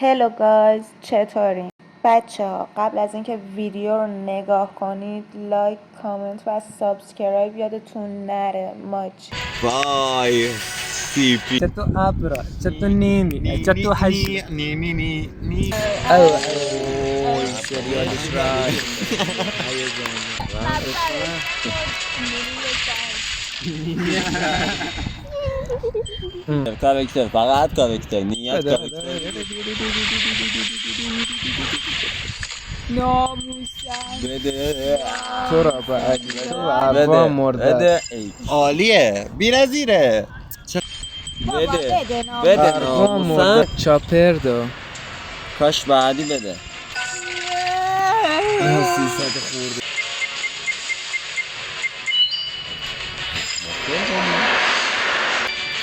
هلو گایز، چطورین؟ بچه ها قبل از اینکه ویدیو رو نگاه کنید لایک، کامنت و سابسکرایب یادتون نره. ماچ وای سیپی چطور ابرا چطور نیمی چطور حشی نی نی نی نی او سریالش رای کارکتر فقط کارکتر نیت بده کارکتر ناموسن بده تو را به علی تو به اروا مرده بده عالیه بی‌نظیره بده بده اروا مرده ناموسن چاپر دو کاش بعدی بده 300 خورده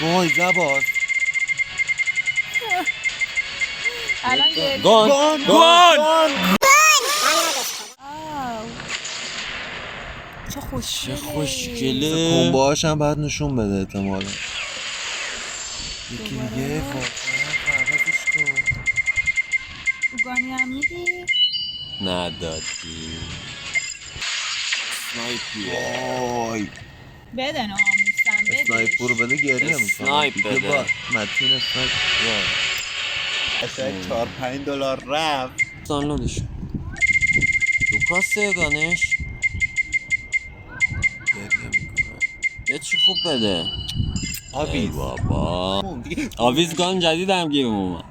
وای زباز گان چه چه خوشگله کنبه هاشم بعد نشون بده احتمالا یکی دیگه فرقتش کن گانی هم میدی؟ ندادی سنایپی وای بده ناموسن بده. اسنایپ رو بده گریه میکنم اسنایپ بده متین اسنایپ قشنگ 4-5 دلار رفت دانلودش لوکاس گانش گریه میکنه یه چی خوب بده آویز بابا آویز گان جدید هم گیرم اومد